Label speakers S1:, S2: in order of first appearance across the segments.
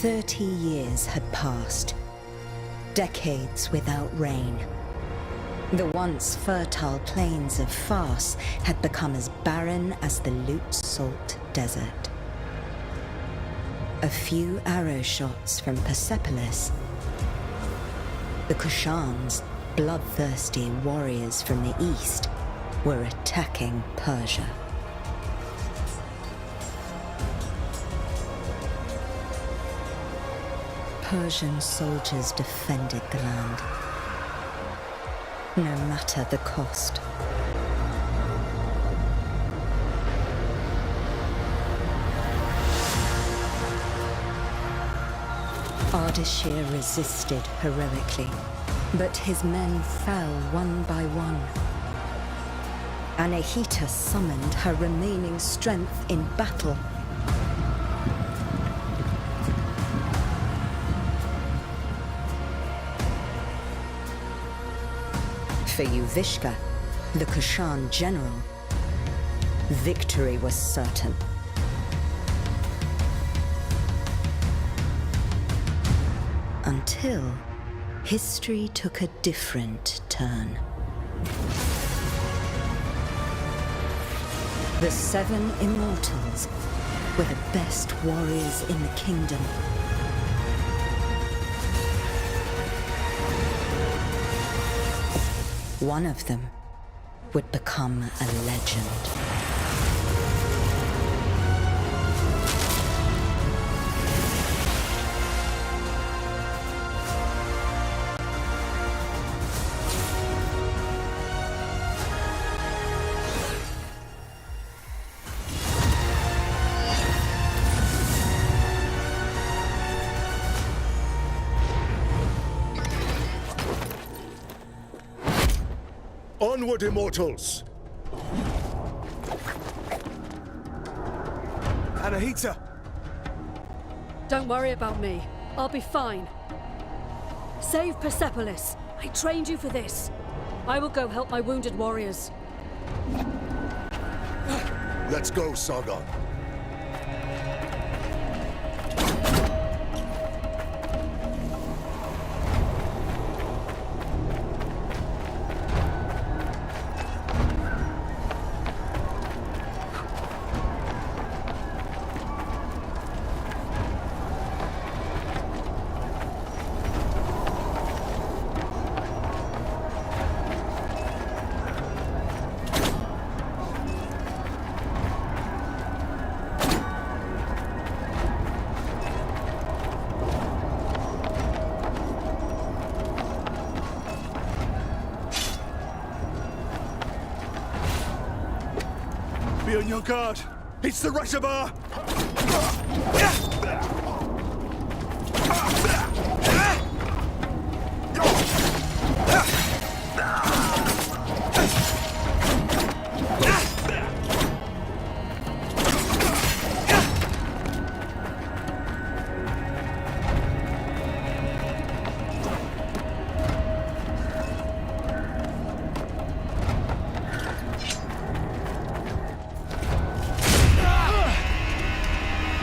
S1: 30 years had passed, decades without rain. The once fertile plains of Fars had become as barren as the Lut-Salt Desert. A few arrow shots from Persepolis, the Kushans, bloodthirsty warriors from the east, were attacking Persia. Persian soldiers defended the land, no matter the cost. Ardashir resisted heroically, but his men fell one by one. Anahita summoned her remaining strength in battle. For Yuvishka, the Kushan general, victory was certain. Until history took a different turn. The 7 immortals were the best warriors in the kingdom. One of them would become a legend.
S2: Onward, immortals! Anahita!
S3: Don't worry about me. I'll be fine. Save Persepolis. I trained you for this. I will go help my wounded warriors.
S2: Let's go, Sargon. Be on your guard. It's the reservoir!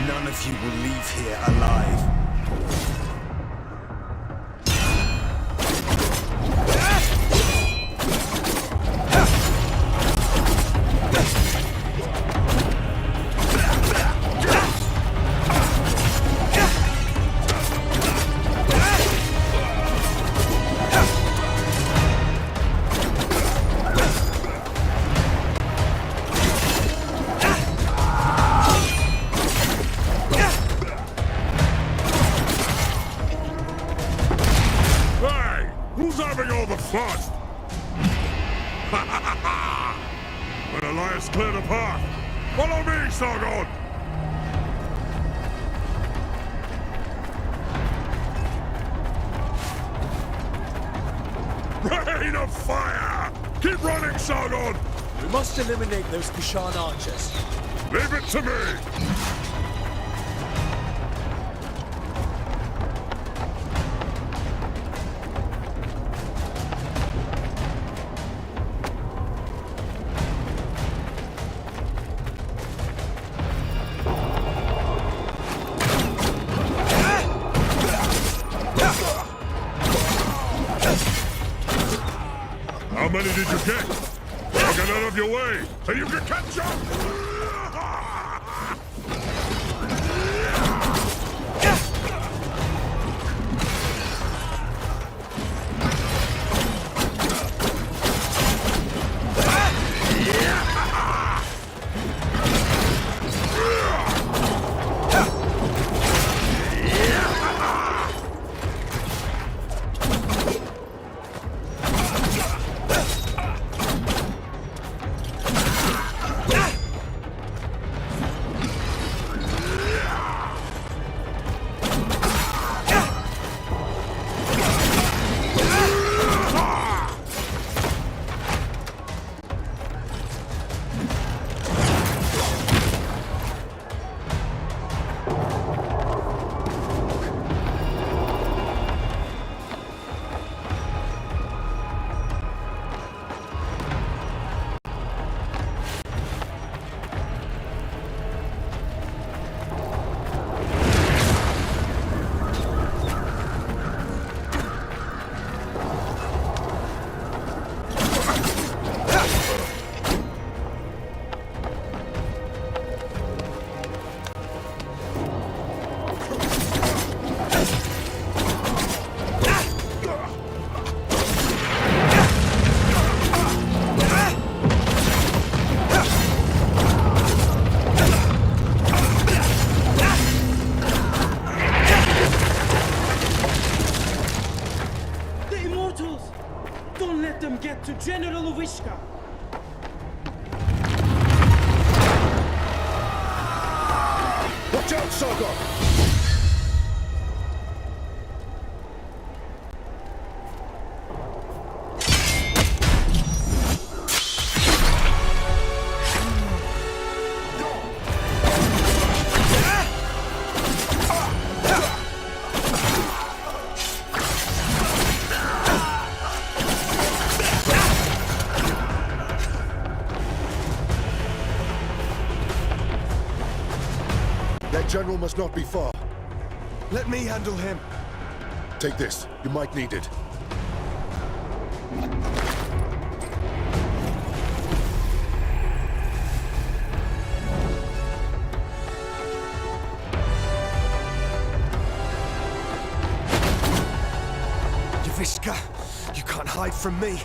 S2: None of you will leave here alive.
S4: Who's having all the fun? When Elias cleared the path, follow me, Sargon! Rain of fire! Keep running, Sargon!
S5: We must eliminate those Kushan archers.
S4: Leave it to me! many did you get? I'll get out of your way so you can catch up!
S6: Don't let them get to General Wishka!
S2: Watch out, Sargon! That general must not be far.
S5: Let me handle him.
S2: Take this. You might need it.
S5: Yavishka, you can't hide from me.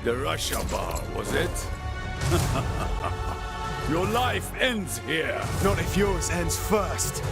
S7: The Russia bar, was it? Your life ends here.
S5: Not if yours ends first.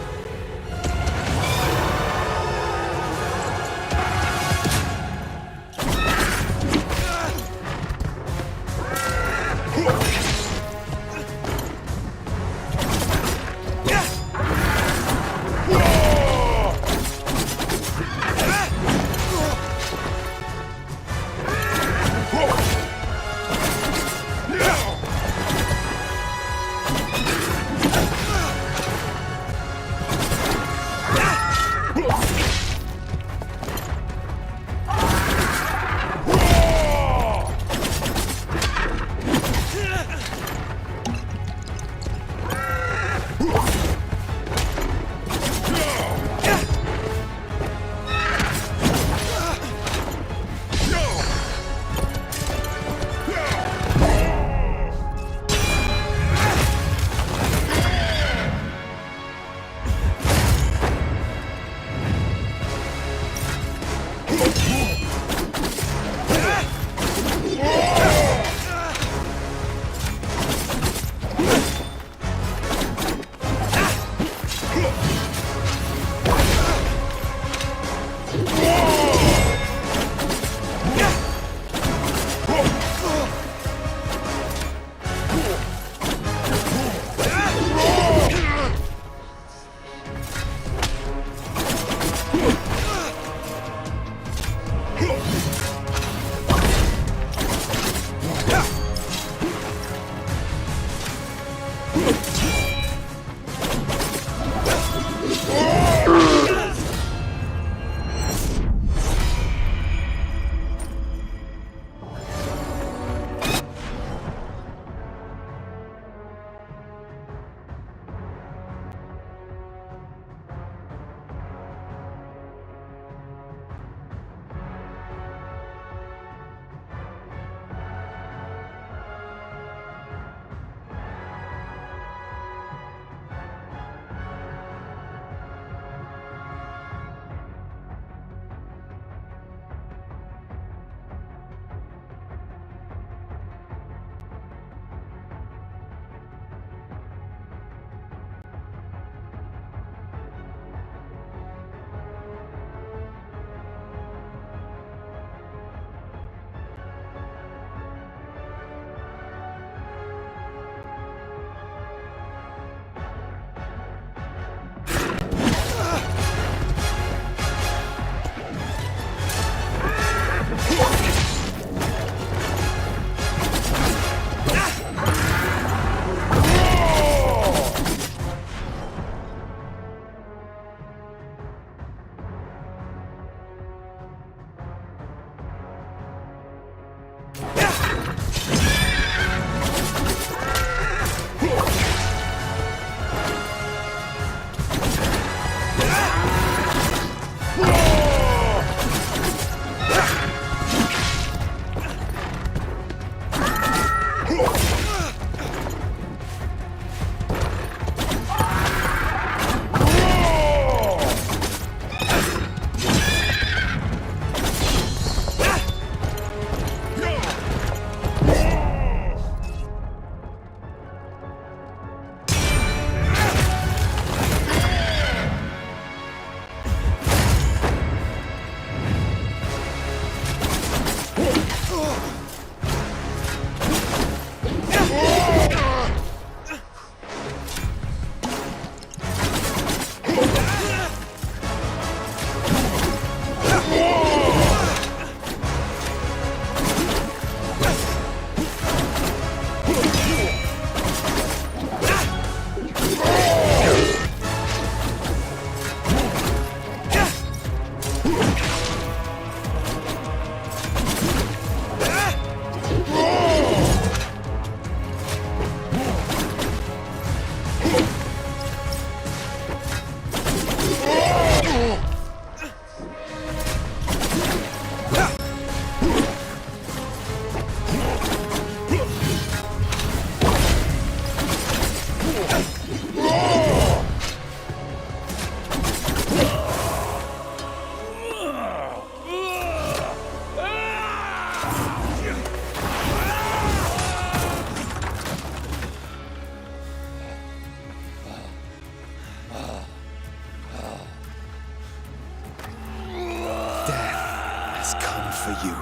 S5: for you.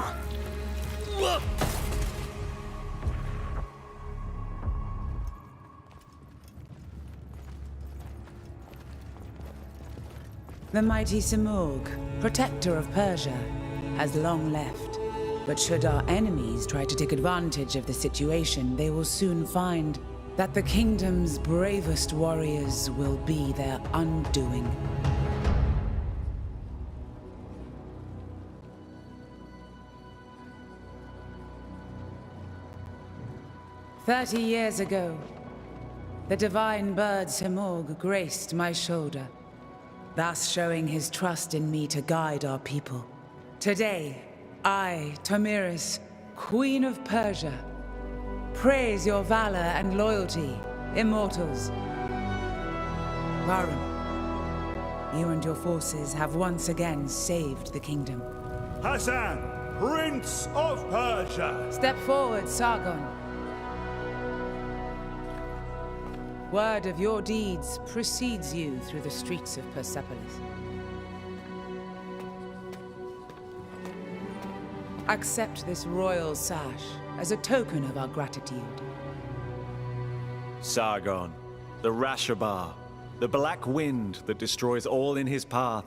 S8: The mighty Simurgh, protector of Persia, has long left. But should our enemies try to take advantage of the situation, they will soon find that the kingdom's bravest warriors will be their undoing. "30 years ago, the divine bird Simurgh graced my shoulder, thus showing his trust in me to guide our people. Today, I, Tomiris, Queen of Persia, praise your valor and loyalty, immortals. Varun, you and your forces have once again saved the kingdom.
S2: Hassan, Prince of Persia!
S8: Step forward, Sargon. Word of your deeds precedes you through the streets of Persepolis. Accept this royal sash as a token of our gratitude.
S9: Sargon, the Rashabar, the black wind that destroys all in his path.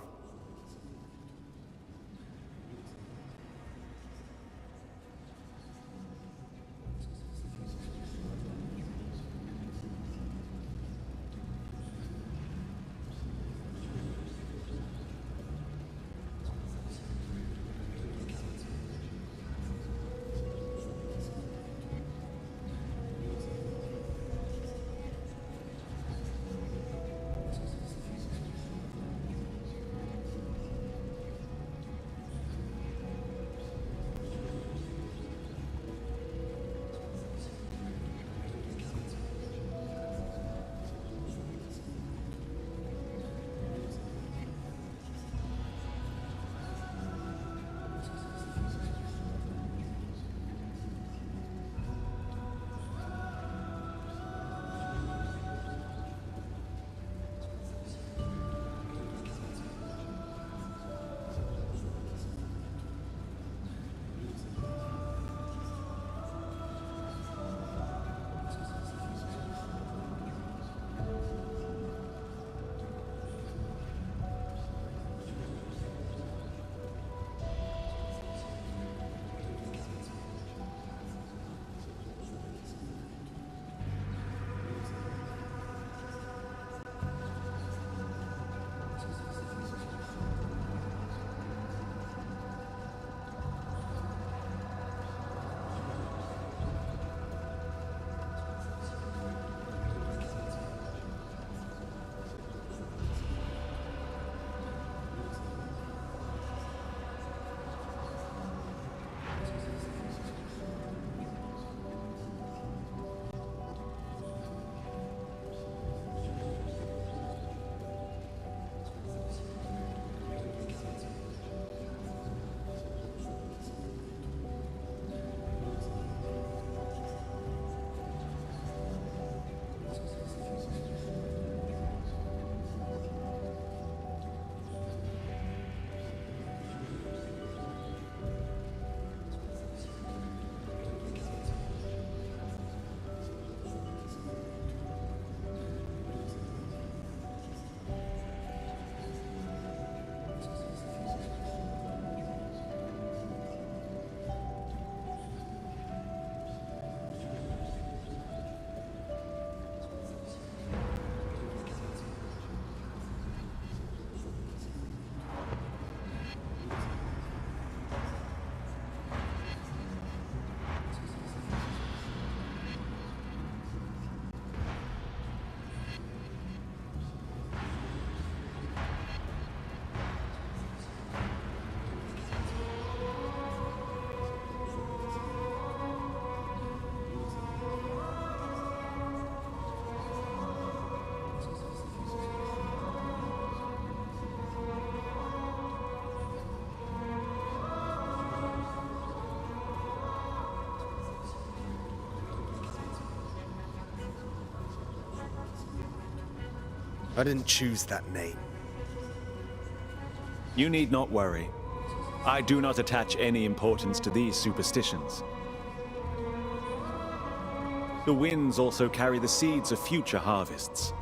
S5: I didn't choose that name.
S9: You need not worry. I do not attach any importance to these superstitions. The winds also carry the seeds of future harvests.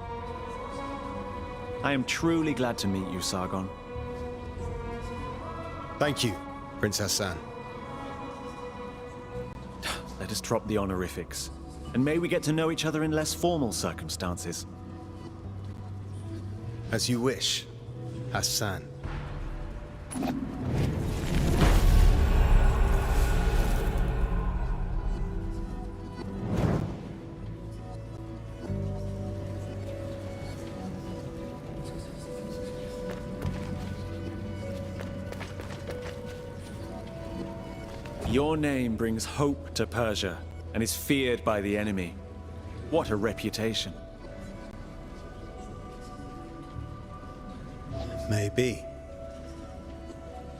S9: I am truly glad to meet you, Sargon.
S5: Thank you, Prince Hassan.
S9: Let us drop the honorifics, and may we get to know each other in less formal circumstances.
S5: As you wish, Hassan.
S9: Your name brings hope to Persia and is feared by the enemy. What a reputation.
S5: Maybe.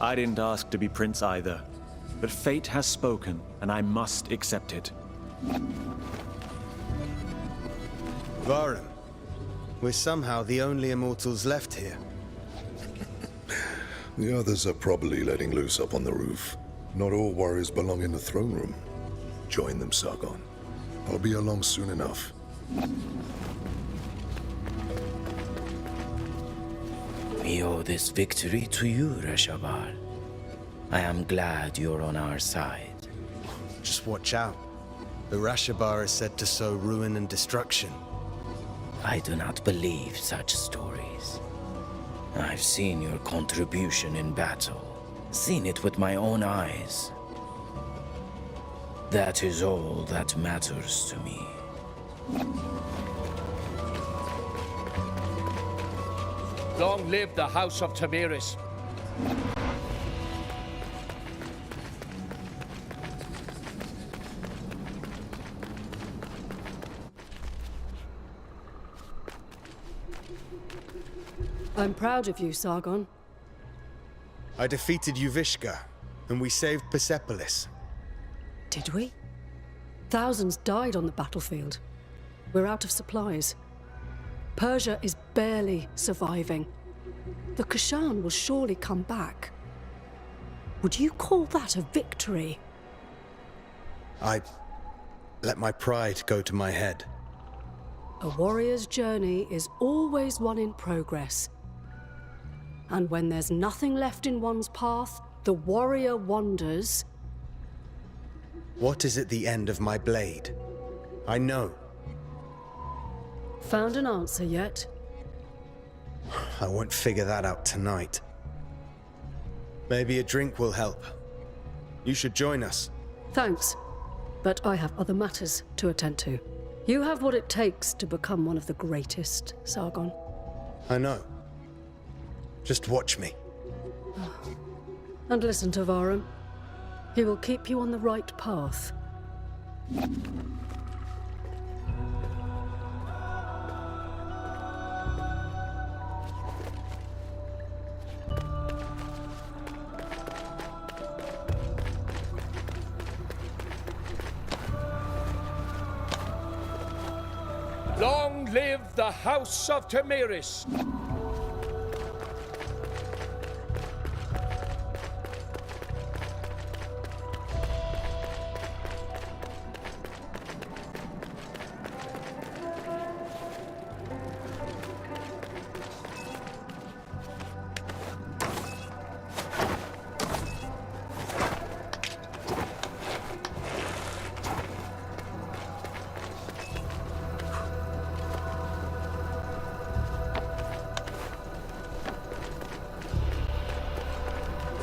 S9: I didn't ask to be prince either, but fate has spoken, and I must accept it.
S5: Varum, we're somehow the only immortals left here.
S2: The others are probably letting loose up on the roof. Not all warriors belong in the throne room. Join them, Sargon. I'll be along soon enough.
S10: We owe this victory to you, Reshabar. I am glad you're on our side.
S5: Just watch out. The Rashabar is said to sow ruin and destruction.
S10: I do not believe such stories. I've seen your contribution in battle. Seen it with my own eyes. That is all that matters to me.
S6: Long live the House of Tamiris.
S3: I'm proud of you, Sargon.
S5: I defeated Uvishka, and we saved Persepolis.
S3: Did we? Thousands died on the battlefield. We're out of supplies. Persia is barely surviving. The Kashan will surely come back. Would you call that a victory?
S5: I let my pride go to my head.
S3: A warrior's journey is always one in progress. And when there's nothing left in one's path, the warrior wanders.
S5: What is at the end of my blade? I know.
S3: Found an answer yet?
S5: I won't figure that out tonight. Maybe a drink will help. You should join us.
S3: Thanks, but I have other matters to attend to. You have what it takes to become one of the greatest, Sargon.
S5: I know. Just watch me.
S3: And listen to Varum. He will keep you on the right path.
S6: Long live the House of Tamiris.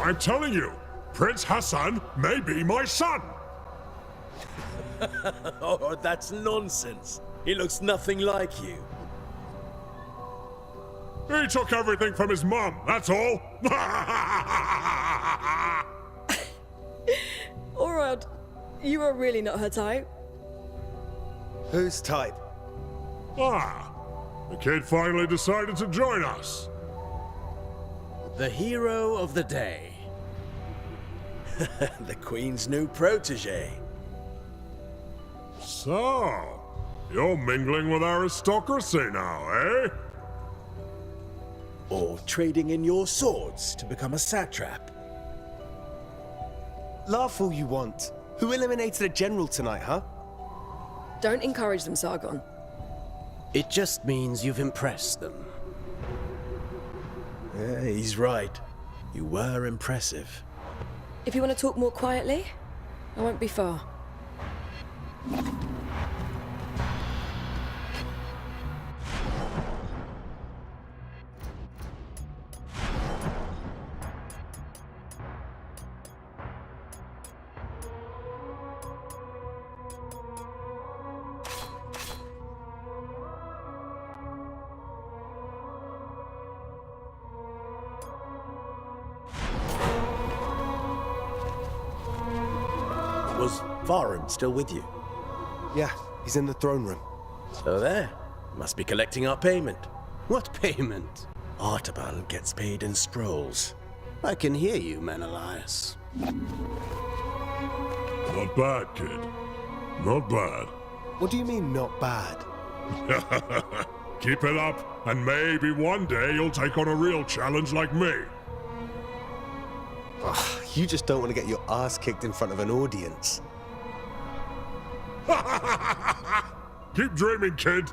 S4: I'm telling you, Prince Hassan may be my son!
S11: Oh, that's nonsense. He looks nothing like you.
S4: He took everything from his mom, that's all!
S12: Alright, you are really not her type.
S5: Whose type?
S4: Ah, the kid finally decided to join us.
S11: The hero of the day. The Queen's new protege.
S4: So, you're mingling with aristocracy now, eh?
S11: Or trading in your swords to become a satrap.
S5: Laugh all you want. Who eliminated a general tonight, huh?
S12: Don't encourage them, Sargon.
S11: It just means you've impressed them. Yeah, he's right. You were impressive.
S12: If you want to talk more quietly, I won't be far.
S11: Was Varum still with you?
S5: Yeah, he's in the throne room.
S11: So there. Must be collecting our payment. What payment? Artaban gets paid in scrolls. I can hear you, Menelaus.
S4: Not bad, kid. Not bad.
S5: What do you mean, not bad?
S4: Keep it up, and maybe one day you'll take on a real challenge like me.
S5: Ugh, you just don't want to get your ass kicked in front of an audience.
S4: Keep dreaming, kid.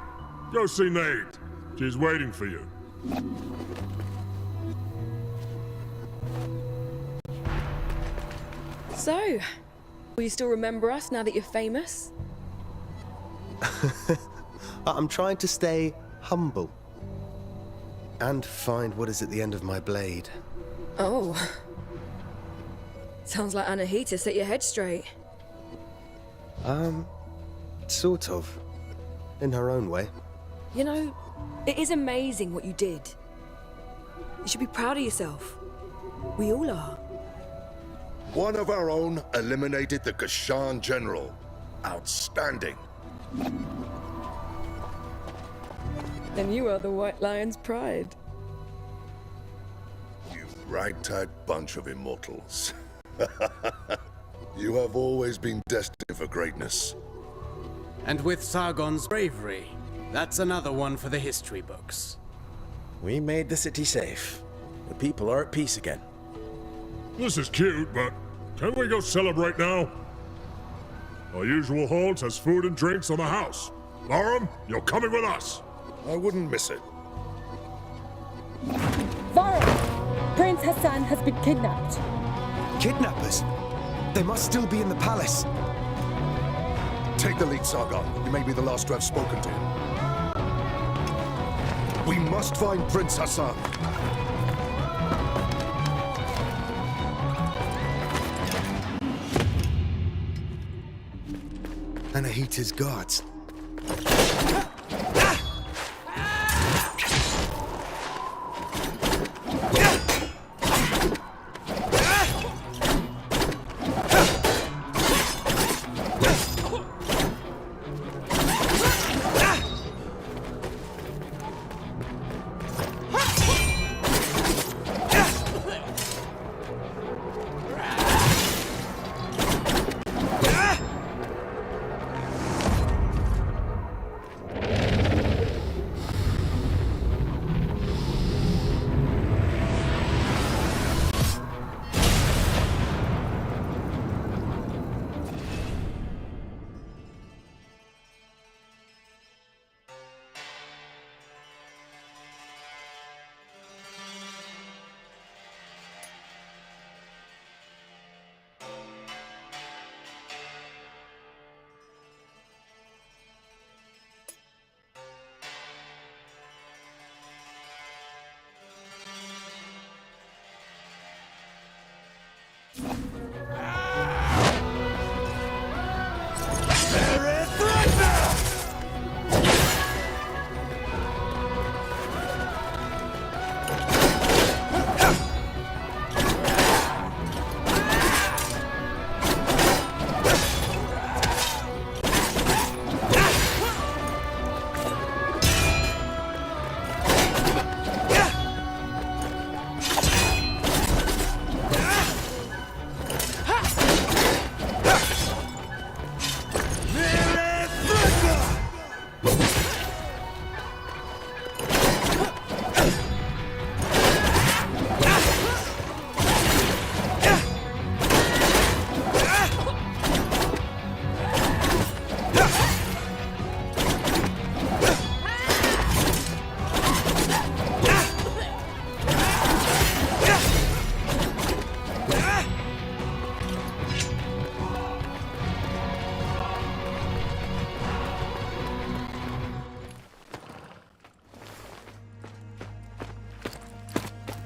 S4: Go see Nate. She's waiting for you.
S12: So, will you still remember us now that you're famous?
S5: I'm trying to stay humble. And find what is at the end of my blade.
S12: Oh. Sounds like Anahita set your head straight.
S5: Sort of. In her own way.
S12: You know, it is amazing what you did. You should be proud of yourself. We all are.
S2: One of our own eliminated the Kashan general. Outstanding.
S12: And you are the White Lion's pride.
S2: You ragtag bunch of immortals. You have always been destined for greatness.
S13: And with Sargon's bravery, that's another one for the history books.
S11: We made the city safe. The people are at peace again.
S4: This is cute, but can we go celebrate now? Our usual halt has food and drinks on the house. Varum, you're coming with us.
S2: I wouldn't miss it.
S14: Varum! Prince Hassan has been kidnapped.
S5: Kidnappers? They must still be in the palace.
S2: Take the lead, Sargon. You may be the last to have spoken to him. We must find Prince Hassan.
S5: Anahita's guards.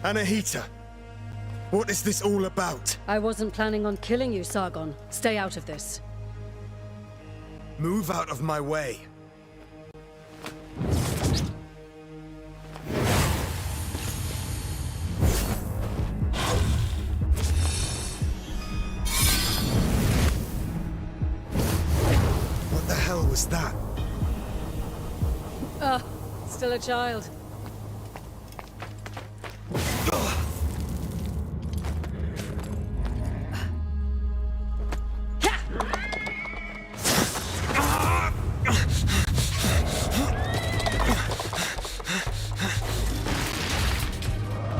S5: Anahita! What is this all about?
S3: I wasn't planning on killing you, Sargon. Stay out of this.
S5: Move out of my way. What the hell was that?
S3: Still a child.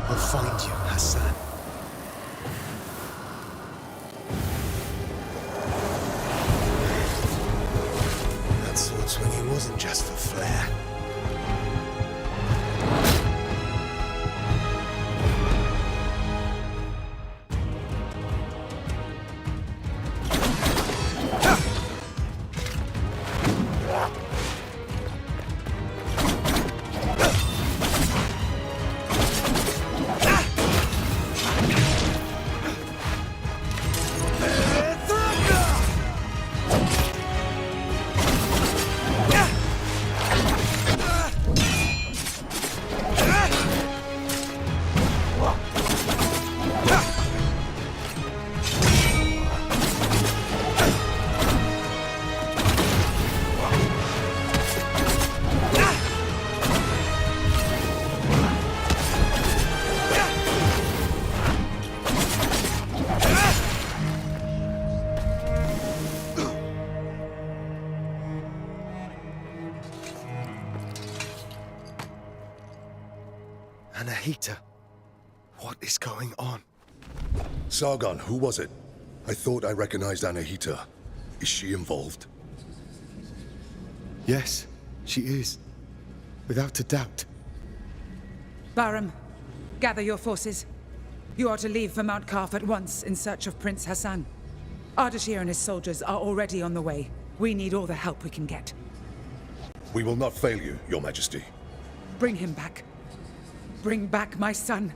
S5: I'll find you, Hassan. That sword swinging wasn't just for flair. Anahita, what is going on?
S2: Sargon, who was it? I thought I recognized Anahita. Is she involved?
S5: Yes, she is. Without a doubt.
S8: Bahram, gather your forces. You are to leave for Mount Kaf at once in search of Prince Hassan. Ardashir and his soldiers are already on the way. We need all the help we can get.
S2: We will not fail you, Your Majesty.
S8: Bring him back. Bring back my son.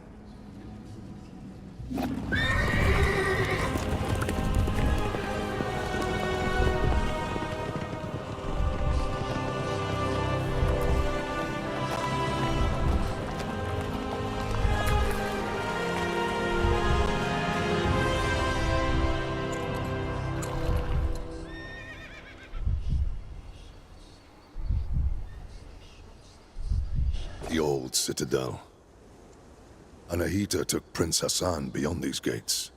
S2: The old citadel. Anahita took Prince Hassan beyond these gates.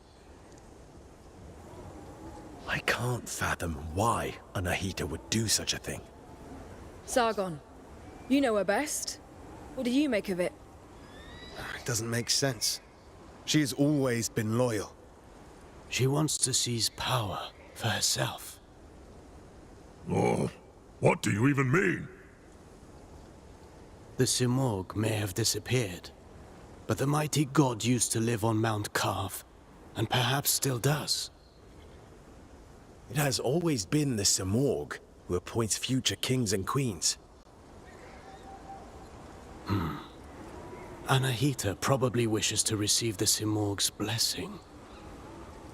S11: I can't fathom why Anahita would do such a thing.
S12: Sargon, you know her best. What do you make of it?
S5: It doesn't make sense. She has always been loyal.
S13: She wants to seize power for herself.
S4: Oh, what do you even mean?
S13: The Simorg may have disappeared, but the mighty god used to live on Mount Kaf, and perhaps still does.
S11: It has always been the Simorg who appoints future kings and queens.
S13: Anahita probably wishes to receive the Simorg's blessing.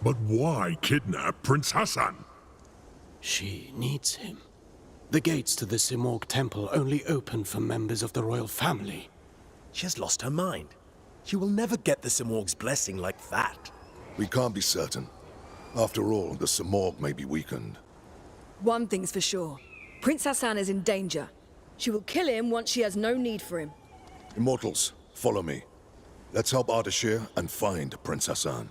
S4: But why kidnap Prince Hassan?
S13: She needs him. The gates to the Simorg temple only open for members of the royal family.
S11: She has lost her mind. She will never get the Simorg's blessing like that.
S2: We can't be certain. After all, the Simorg may be weakened.
S12: One thing's for sure. Prince Hassan is in danger. She will kill him once she has no need for him.
S2: Immortals, follow me. Let's help Ardashir and find Prince Hassan.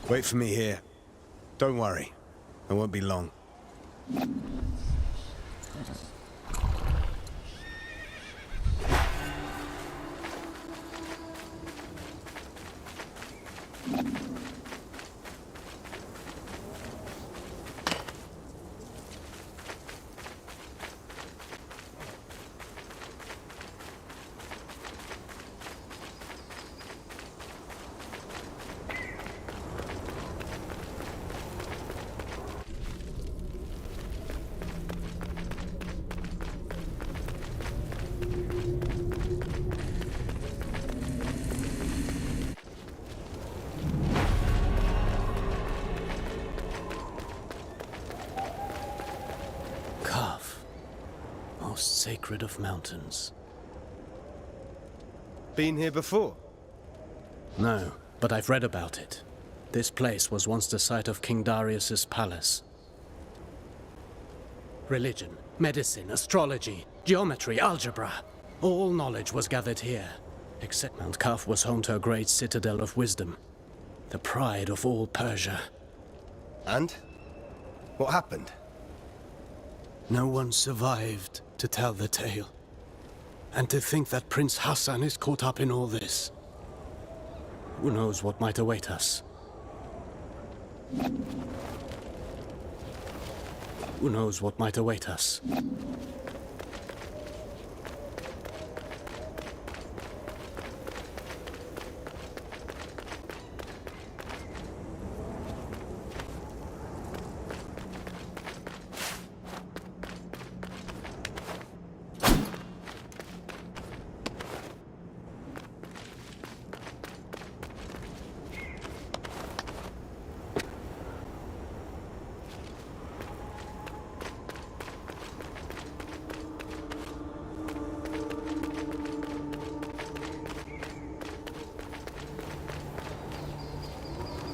S5: Wait for me here. Don't worry. I won't be long.
S13: sacred of mountains.
S5: Been here before?
S13: No, but I've read about it. This place was once the site of King Darius's palace. Religion, medicine, astrology, geometry, algebra. All knowledge was gathered here. Except Mount Kaf was home to a great citadel of wisdom. The pride of all Persia.
S5: And? What happened?
S13: No one survived to tell the tale. And to think that Prince Hassan is caught up in all this. Who knows what might await us? Who knows what might await us?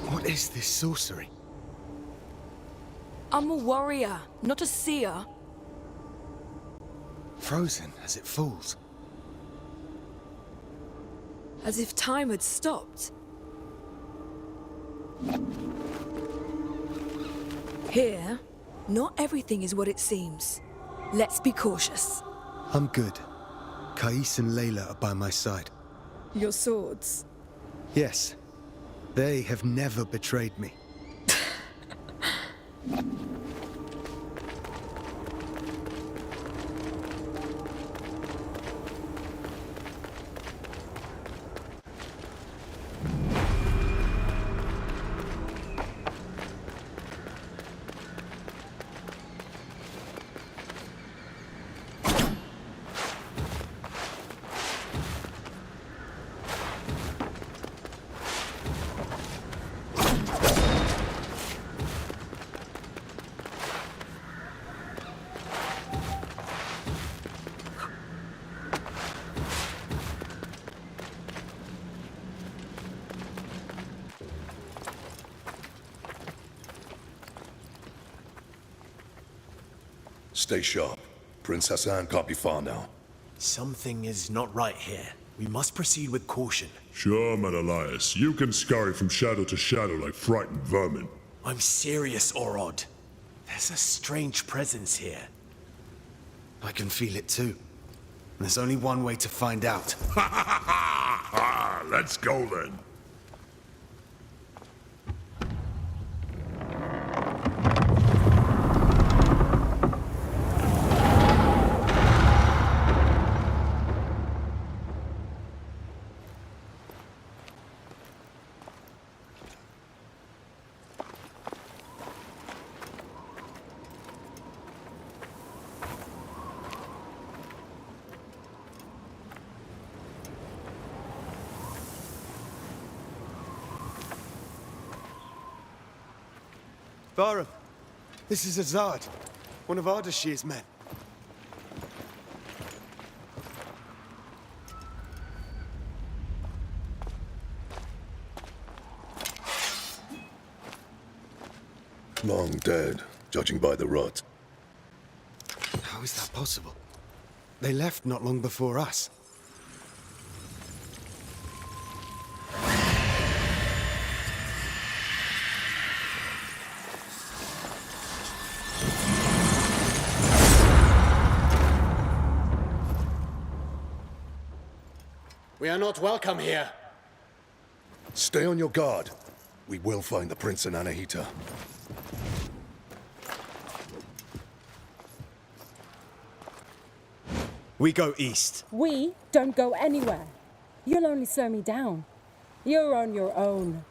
S5: What is this sorcery?
S12: I'm a warrior, not a seer.
S5: Frozen as it falls.
S12: As if time had stopped. Here, not everything is what it seems. Let's be cautious.
S5: I'm good. Kais and Layla are by my side.
S12: Your swords?
S5: Yes. They have never betrayed me.
S2: Stay sharp. Prince Hassan can't be far now.
S15: Something is not right here. We must proceed with caution.
S4: Sure, man, Elias. You can scurry from shadow to shadow like frightened vermin.
S15: I'm serious, Orod. There's a strange presence here.
S5: I can feel it too. There's only one way to find out.
S4: Let's go then.
S5: Barum, this is Azad, one of Ardashir's men.
S2: Long dead, judging by the rot.
S5: How is that possible? They left not long before us.
S13: We are not welcome here.
S2: Stay on your guard. We will find the Prince and Anahita.
S5: We go east.
S14: We don't go anywhere. You'll only slow me down. You're on your own.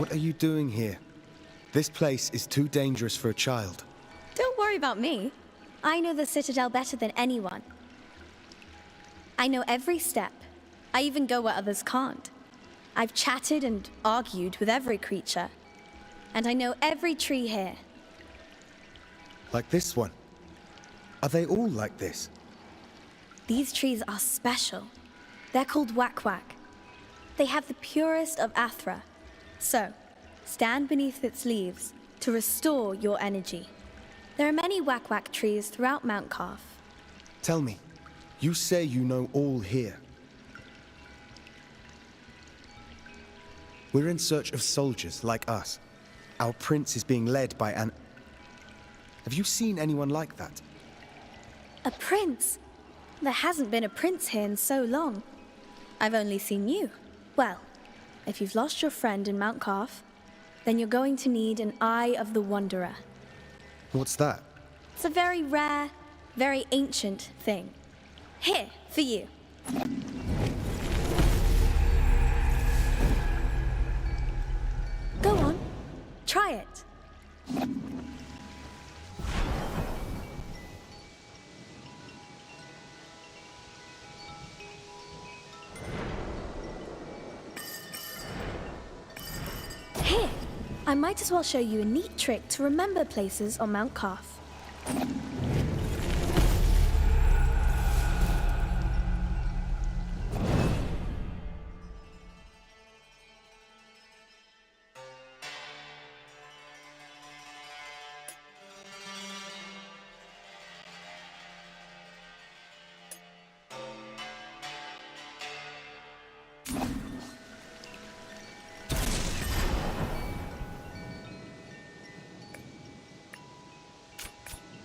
S5: What are you doing here? This place is too dangerous for a child.
S16: Don't worry about me. I know the Citadel better than anyone. I know every step. I even go where others can't. I've chatted and argued with every creature. And I know every tree here.
S5: Like this one. Are they all like this?
S16: These trees are special. They're called Wak-Wak. They have the purest of Athra. So, stand beneath its leaves to restore your energy. There are many Wak-Wak trees throughout Mount Calf.
S5: Tell me, you say you know all here. We're in search of soldiers like us. Our prince is being led by an... Have you seen anyone like that?
S16: A prince? There hasn't been a prince here in so long. I've only seen you. Well, if you've lost your friend in Mount Calf, then you're going to need an Eye of the Wanderer.
S5: What's that?
S16: It's a very rare, very ancient thing. Here, for you. Go on, try it. Here, I might as well show you a neat trick to remember places on Mount Calf.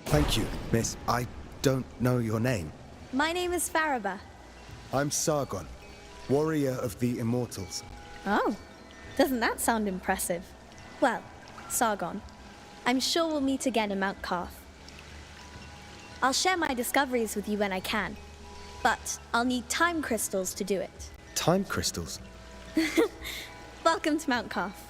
S5: Thank you, miss. I don't know your name.
S16: My name is Faraba.
S5: I'm Sargon, warrior of the Immortals.
S16: Oh, doesn't that sound impressive? Well, Sargon, I'm sure we'll meet again in Mount Calf. I'll share my discoveries with you when I can, but I'll need time crystals to do it.
S5: Time crystals?
S16: Welcome to Mount Calf.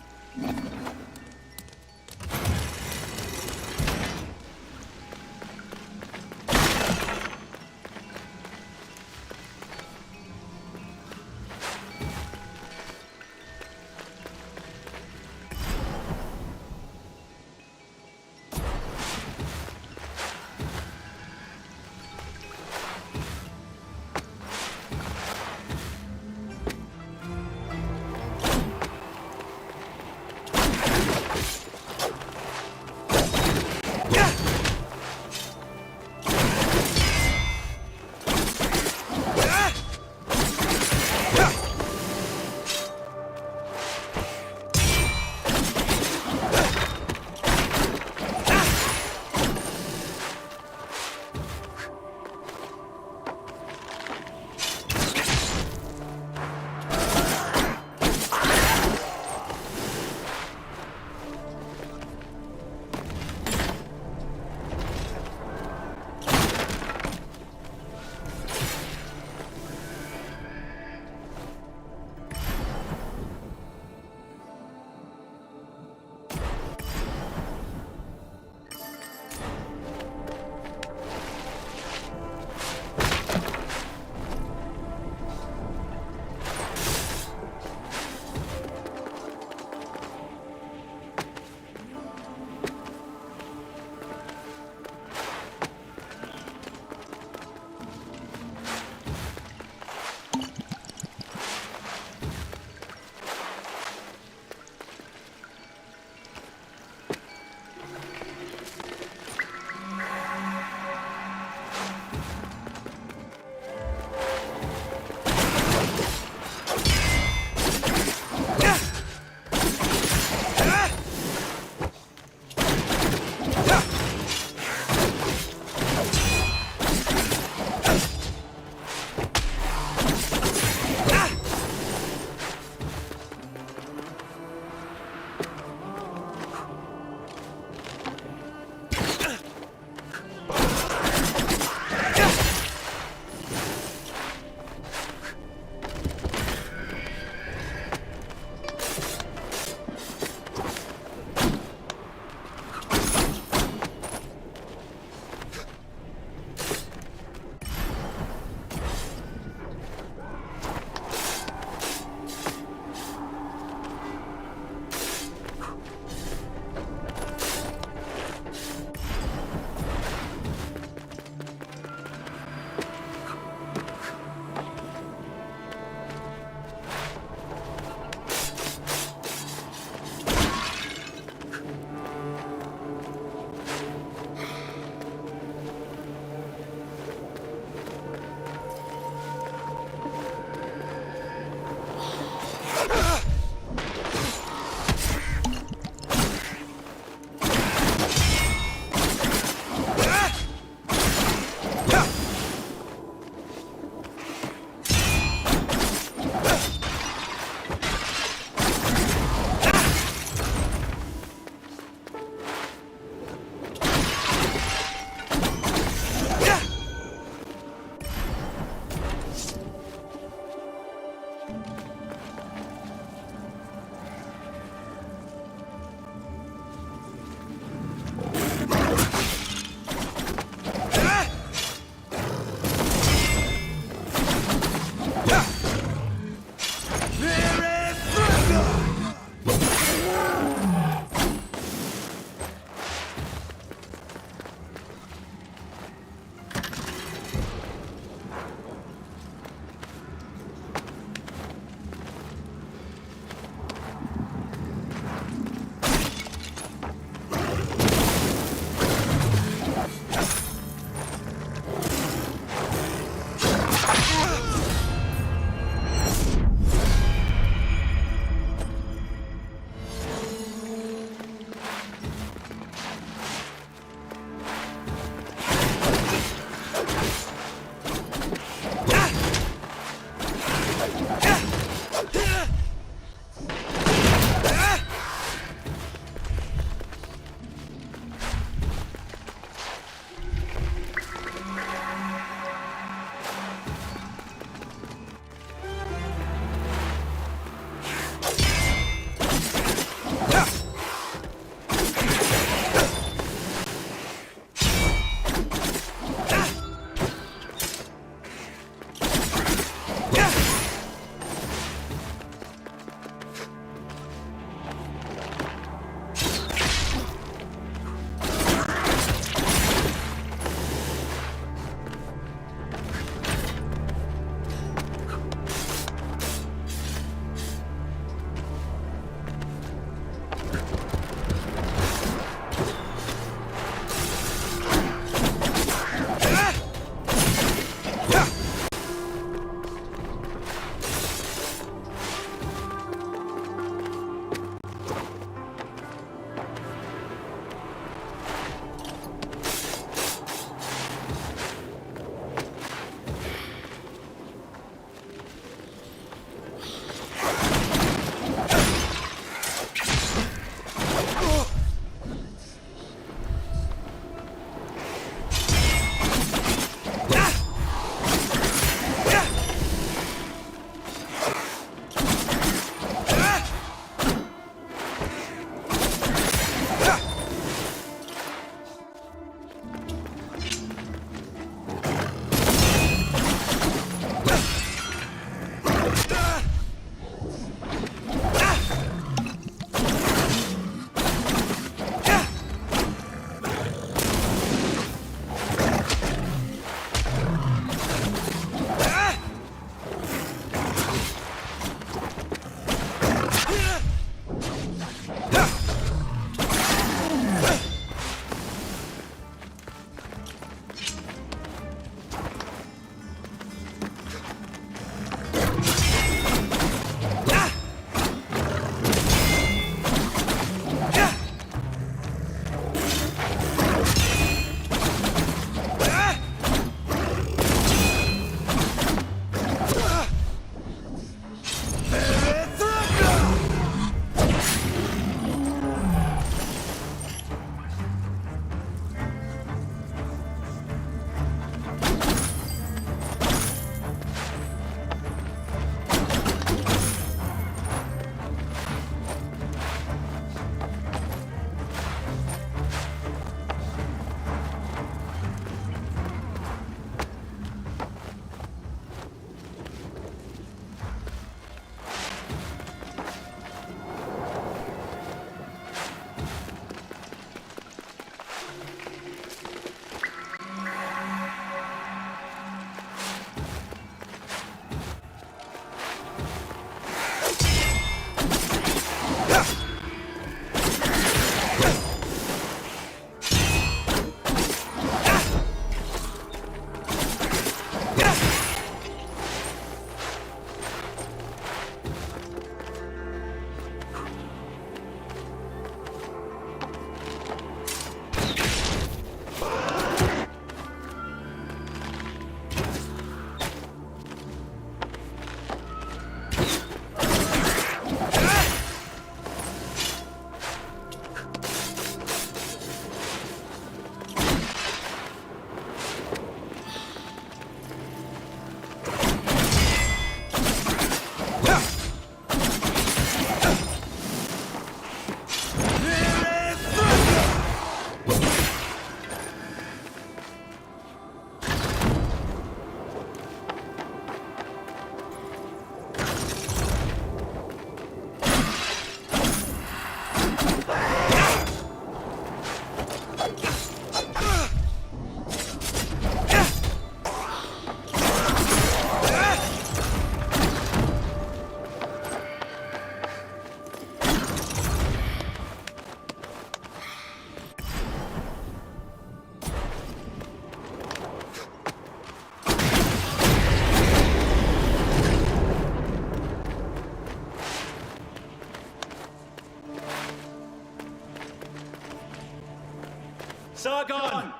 S9: Sargon!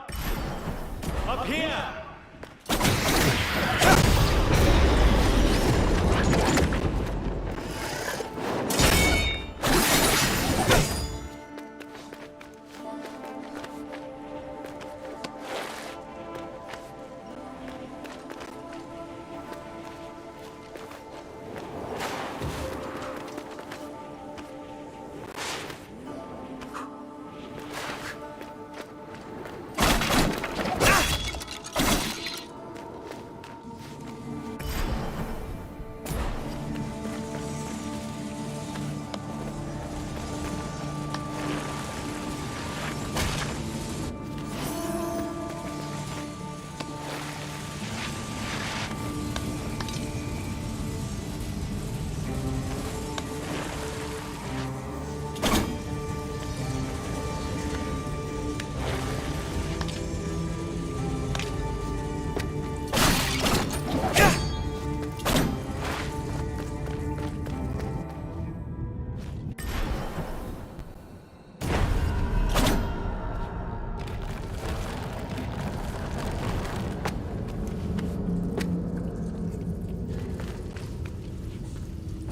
S9: Up here!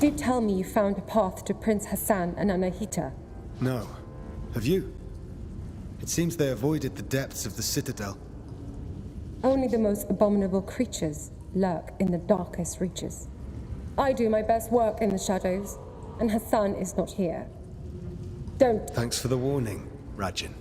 S14: Did tell me you found a path to Prince Hassan and Anahita.
S5: No. Have you? It seems they avoided the depths of the citadel.
S14: Only the most abominable creatures lurk in the darkest reaches. I do my best work in the shadows, and Hassan is not here. Don't...
S5: Thanks for the warning, Rajin.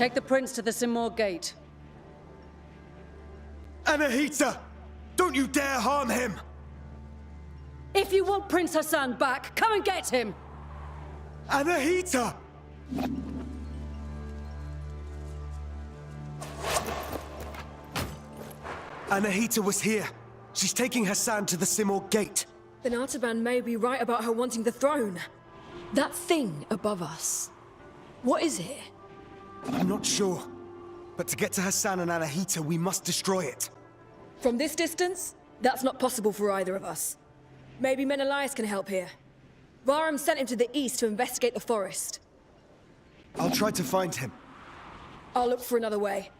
S3: Take the prince to the Simor gate.
S5: Anahita! Don't you dare harm him!
S3: If you want Prince Hassan back, come and get him!
S5: Anahita! Anahita was here. She's taking Hassan to the Simor gate.
S12: Then Artaban may be right about her wanting the throne. That thing above us. What is it?
S5: I'm not sure. But to get to Hassan and Anahita, we must destroy it.
S12: From this distance, that's not possible for either of us. Maybe Menelaus can help here. Varum sent him to the east to investigate the forest.
S5: I'll try to find him.
S12: I'll look for another way.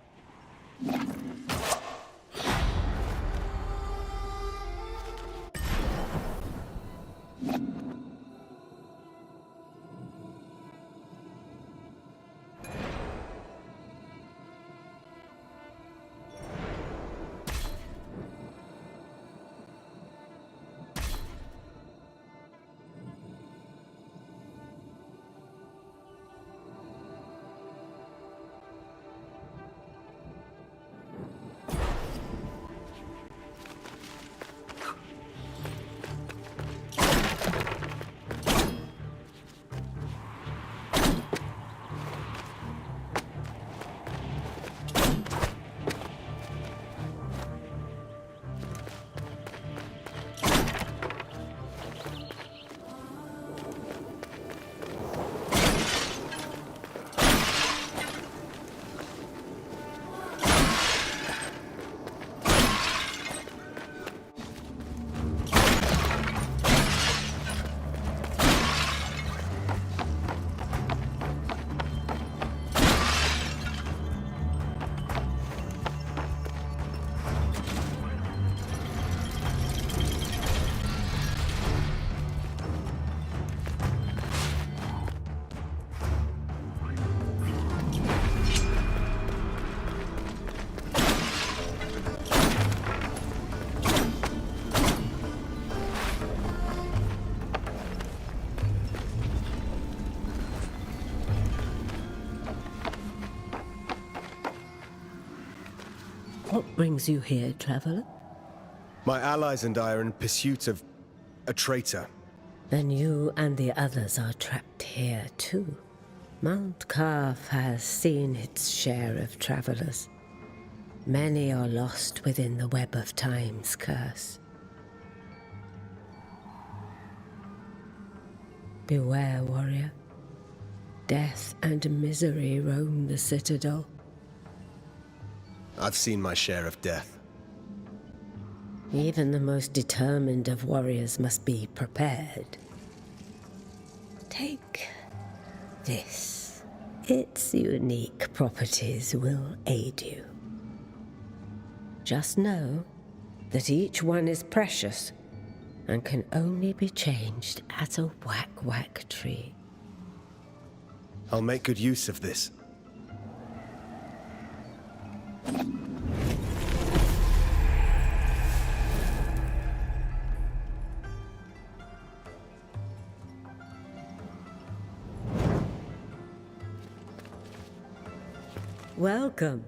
S17: What brings you here, traveler?
S5: My allies and I are in pursuit of a traitor.
S17: Then you and the others are trapped here too. Mount Carf has seen its share of travelers. Many are lost within the web of time's curse. Beware, warrior. Death and misery roam the citadel.
S5: I've seen my share of death.
S17: Even the most determined of warriors must be prepared. Take this. Its unique properties will aid you. Just know that each one is precious and can only be changed at a whack-whack tree.
S5: I'll make good use of this.
S17: Welcome.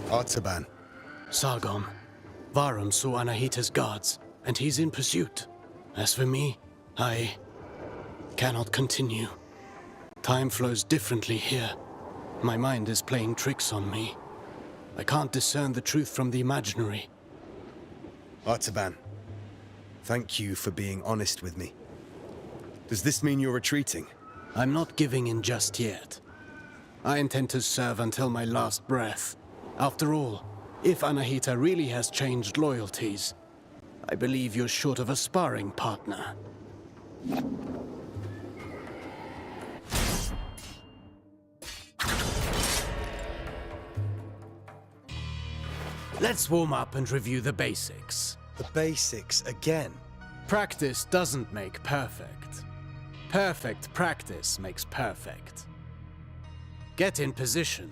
S5: Artaban.
S13: Sargon. Varum saw Anahita's guards, and he's in pursuit. As for me, I cannot continue. Time flows differently here. My mind is playing tricks on me. I can't discern the truth from the imaginary.
S5: Artaban, thank you for being honest with me. Does this mean you're retreating?
S13: I'm not giving in just yet. I intend to serve until my last breath. After all, if Anahita really has changed loyalties, I believe you're short of a sparring partner. Let's warm up and review the basics.
S5: The basics again?
S13: Practice doesn't make perfect. Perfect practice makes perfect. Get in position.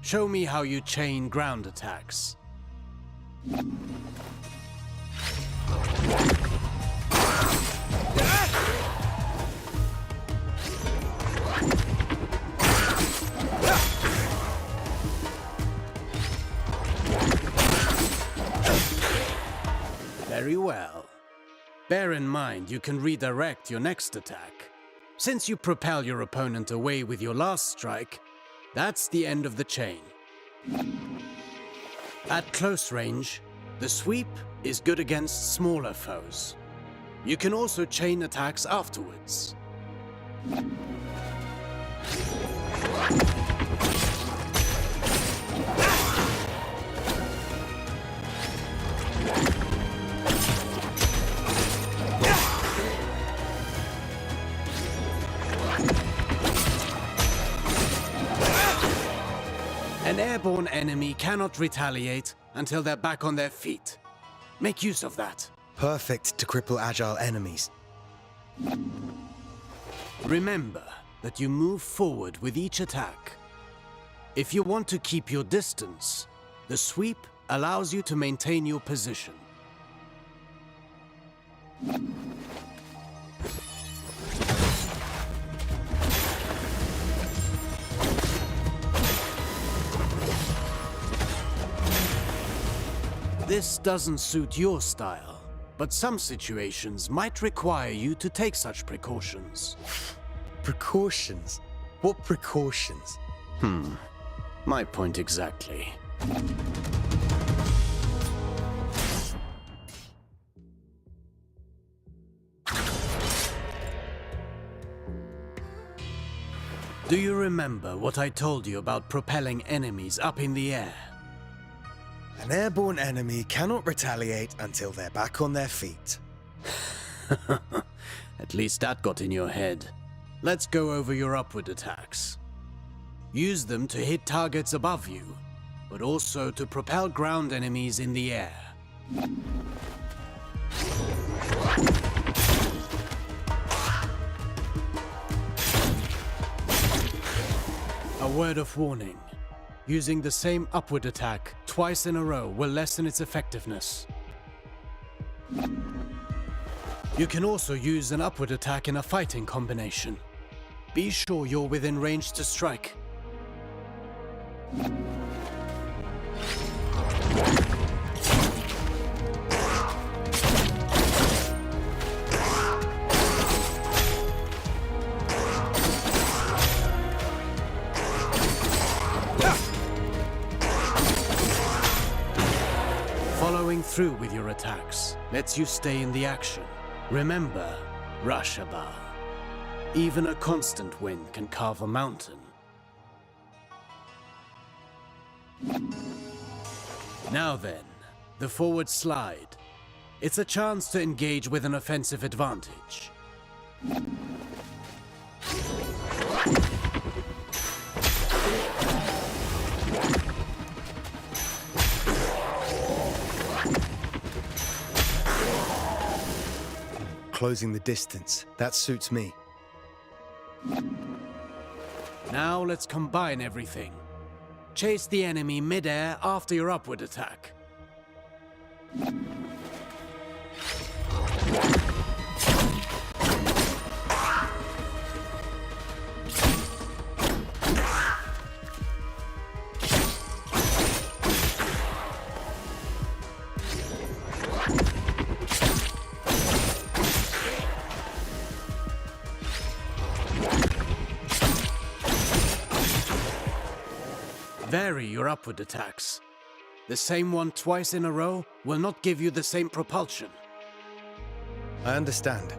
S13: Show me how you chain ground attacks. Very well. Bear in mind you can redirect your next attack. Since you propel your opponent away with your last strike, that's the end of the chain. At close range, the sweep is good against smaller foes. You can also chain attacks afterwards. An airborne enemy cannot retaliate until they're back on their feet. Make use of that.
S5: Perfect to cripple agile enemies.
S13: Remember that you move forward with each attack. If you want to keep your distance, the sweep allows you to maintain your position. This doesn't suit your style, but some situations might require you to take such precautions.
S5: Precautions? What precautions?
S13: My point exactly. Do you remember what I told you about propelling enemies up in the air?
S5: An airborne enemy cannot retaliate until they're back on their feet.
S13: At least that got in your head. Let's go over your upward attacks. Use them to hit targets above you, but also to propel ground enemies in the air. A word of warning. Using the same upward attack twice in a row will lessen its effectiveness. You can also use an upward attack in a fighting combination. Be sure you're within range to strike. Following through with your attacks lets you stay in the action. Remember, Rashaba. Even a constant wind can carve a mountain. Now then, the forward slide. It's a chance to engage with an offensive advantage.
S5: Closing the distance. That suits me.
S13: Now let's combine everything. Chase the enemy mid-air after your upward attack. Vary your upward attacks. The same one twice in a row will not give you the same propulsion.
S5: I understand.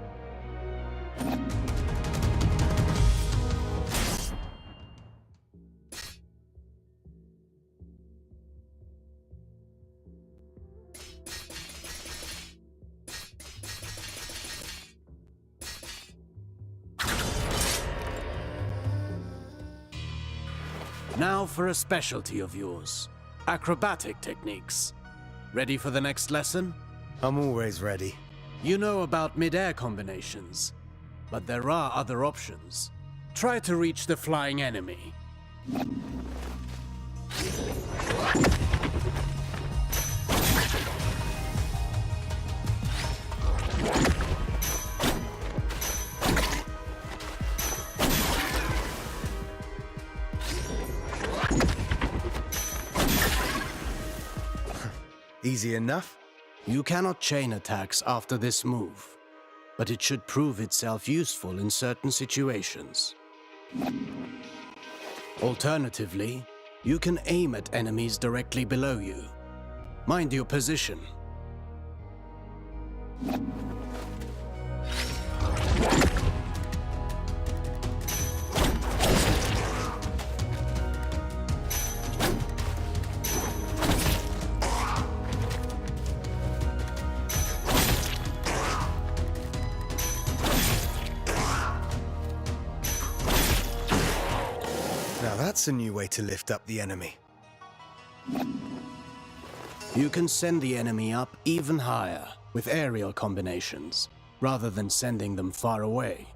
S13: Now for a specialty of yours. Acrobatic techniques. Ready for the next lesson?
S5: I'm always ready.
S13: You know about mid-air combinations, but there are other options. Try to reach the flying enemy.
S5: Easy enough?
S13: You cannot chain attacks after this move, but it should prove itself useful in certain situations. Alternatively, you can aim at enemies directly below you. Mind your position.
S5: That's a new way to lift up the enemy.
S13: You can send the enemy up even higher with aerial combinations. rather than sending them far away.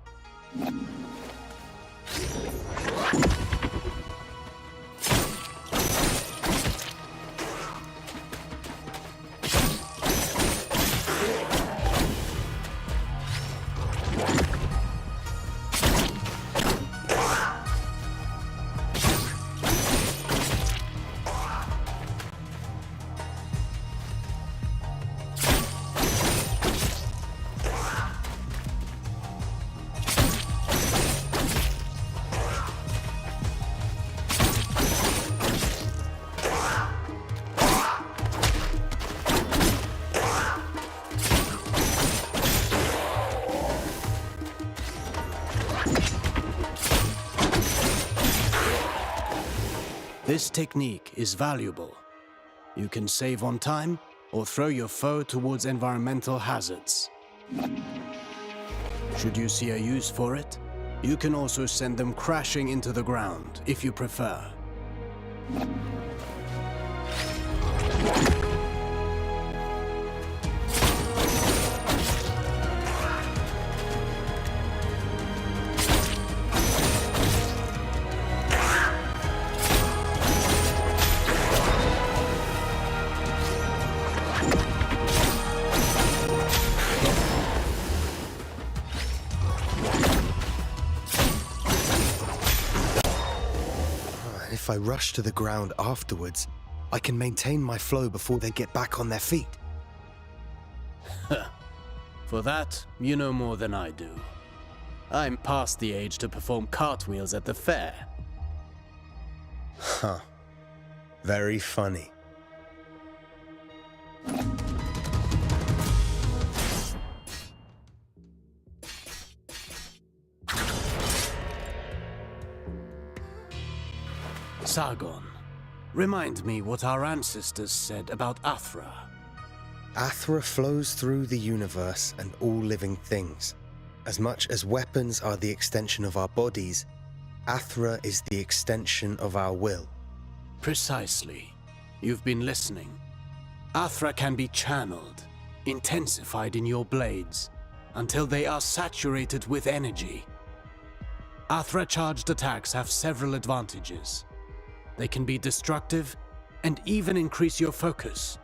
S13: This technique is valuable. You can save on time or throw your foe towards environmental hazards. Should you see a use for it, you can also send them crashing into the ground if you prefer.
S5: If I rush to the ground afterwards, I can maintain my flow before they get back on their feet.
S13: For that, you know more than I do. I'm past the age to perform cartwheels at the fair.
S5: Huh. Very funny.
S13: Sargon, remind me what our ancestors said about Athra.
S5: Athra flows through the universe and all living things. As much as weapons are the extension of our bodies, Athra is the extension of our will.
S13: Precisely. You've been listening. Athra can be channeled, intensified in your blades, until they are saturated with energy. Athra-charged attacks have several advantages. They can be destructive and even increase your focus.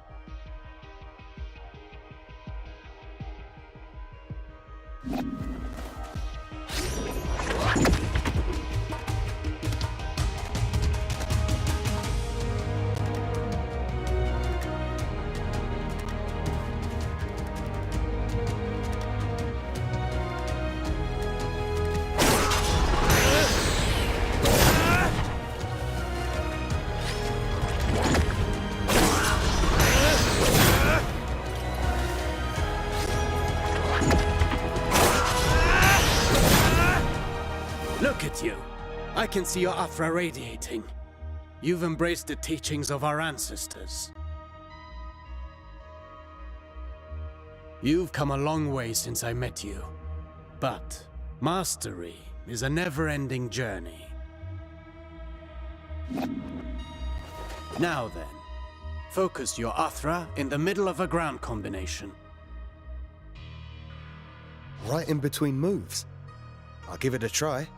S13: Look at you. I can see your Athra radiating. You've embraced the teachings of our ancestors. You've come a long way since I met you. But mastery is a never-ending journey. Now then, focus your Athra in the middle of a ground combination.
S5: Right in between moves. I'll give it a try.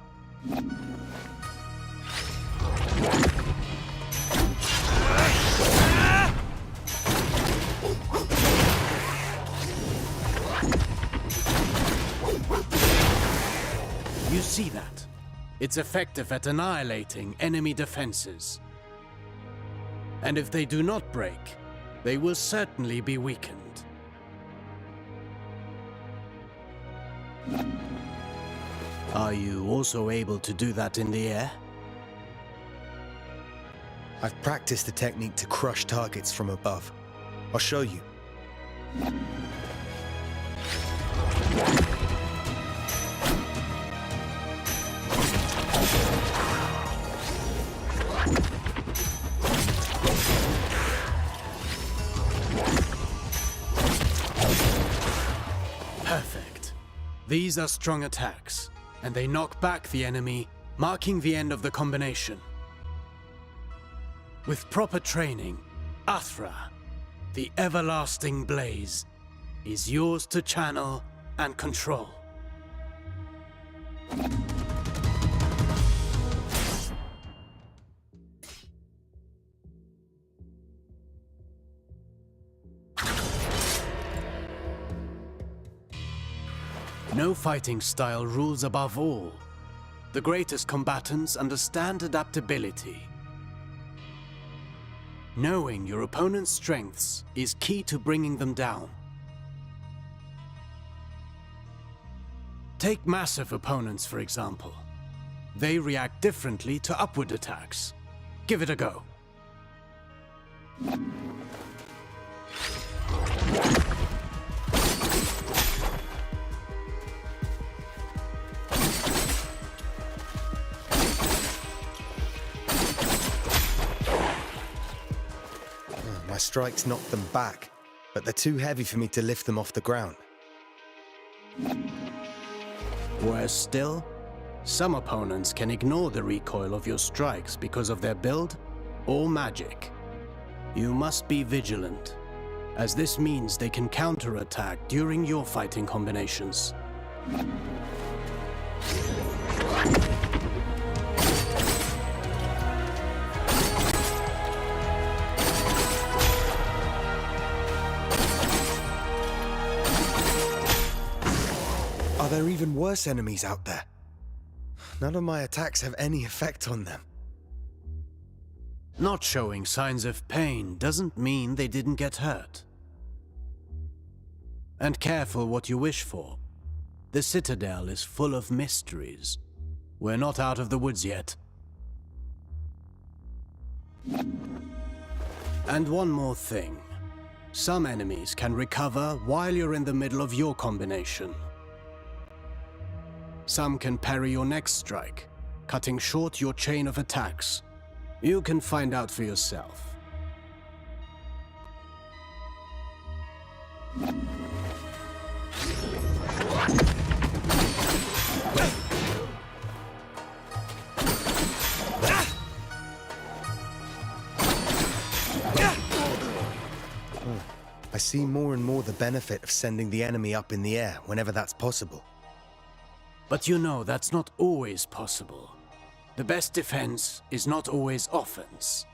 S13: You see that? It's effective at annihilating enemy defenses. And if they do not break, they will certainly be weakened. Are you also able to do that in the air?
S5: I've practiced the technique to crush targets from above. I'll show you.
S13: Perfect. These are strong attacks, and they knock back the enemy, marking the end of the combination. With proper training, Athra, the everlasting blaze, is yours to channel and control. No fighting style rules above all. The greatest combatants understand adaptability. Knowing your opponent's strengths is key to bringing them down. Take massive opponents, for example. They react differently to upward attacks. Give it a go.
S5: My strikes knock them back, but they're too heavy for me to lift them off the ground.
S13: Worse still, some opponents can ignore the recoil of your strikes because of their build or magic. You must be vigilant, as this means they can counterattack during your fighting combinations.
S5: Are there even worse enemies out there? None of my attacks have any effect on them.
S13: Not showing signs of pain doesn't mean they didn't get hurt. And careful what you wish for. The Citadel is full of mysteries. We're not out of the woods yet. And one more thing. Some enemies can recover while you're in the middle of your combination. Some can parry your next strike, cutting short your chain of attacks. You can find out for yourself.
S5: I see more and more the benefit of sending the enemy up in the air whenever that's possible.
S13: But you know that's not always possible. The best defense is not always offense.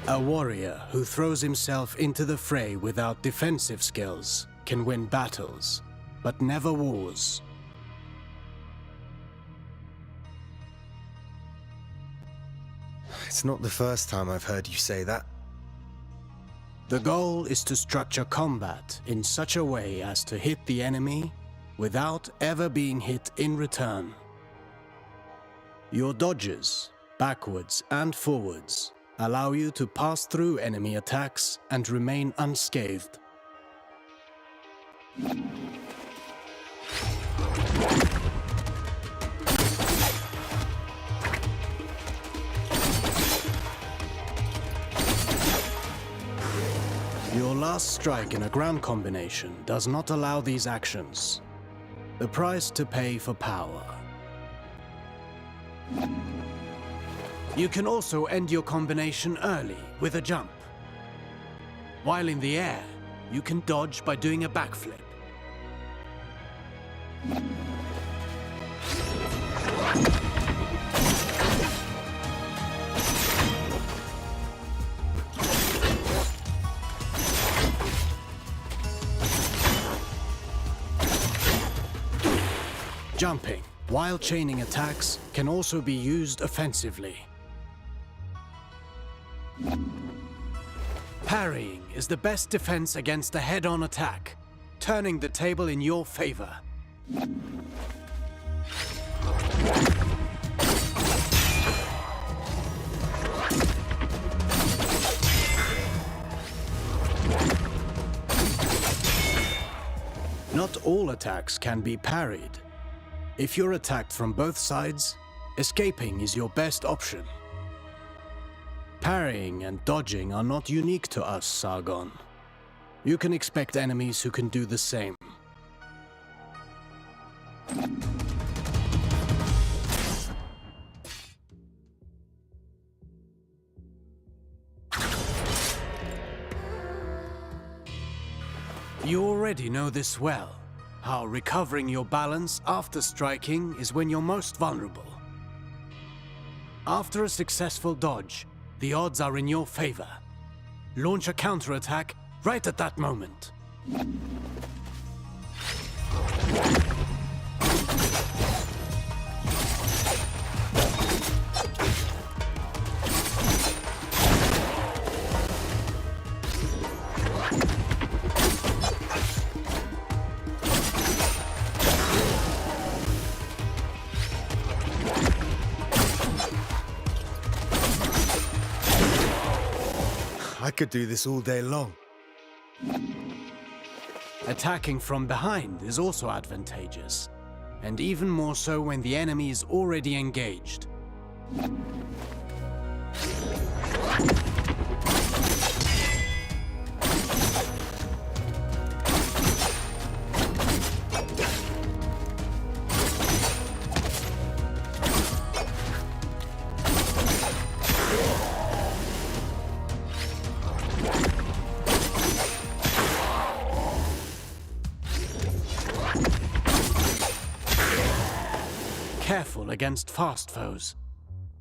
S13: A warrior who throws himself into the fray without defensive skills can win battles, but never wars.
S5: It's not the first time I've heard you say that.
S13: The goal is to structure combat in such a way as to hit the enemy without ever being hit in return. Your dodges, backwards and forwards, allow you to pass through enemy attacks and remain unscathed. Your last strike in a ground combination does not allow these actions. The price to pay for power. You can also end your combination early with a jump. While in the air, you can dodge by doing a backflip. Jumping, while chaining attacks, can also be used offensively. Parrying is the best defense against a head-on attack, turning the table in your favor. Not all attacks can be parried. If you're attacked from both sides, escaping is your best option. Parrying and dodging are not unique to us, Sargon. You can expect enemies who can do the same. already know this well, how recovering your balance after striking is when you're most vulnerable. After a successful dodge, the odds are in your favor. Launch a counterattack right at that moment.
S5: I could do this all day long.
S13: Attacking from behind is also advantageous, and even more so when the enemy is already engaged. Careful against fast foes.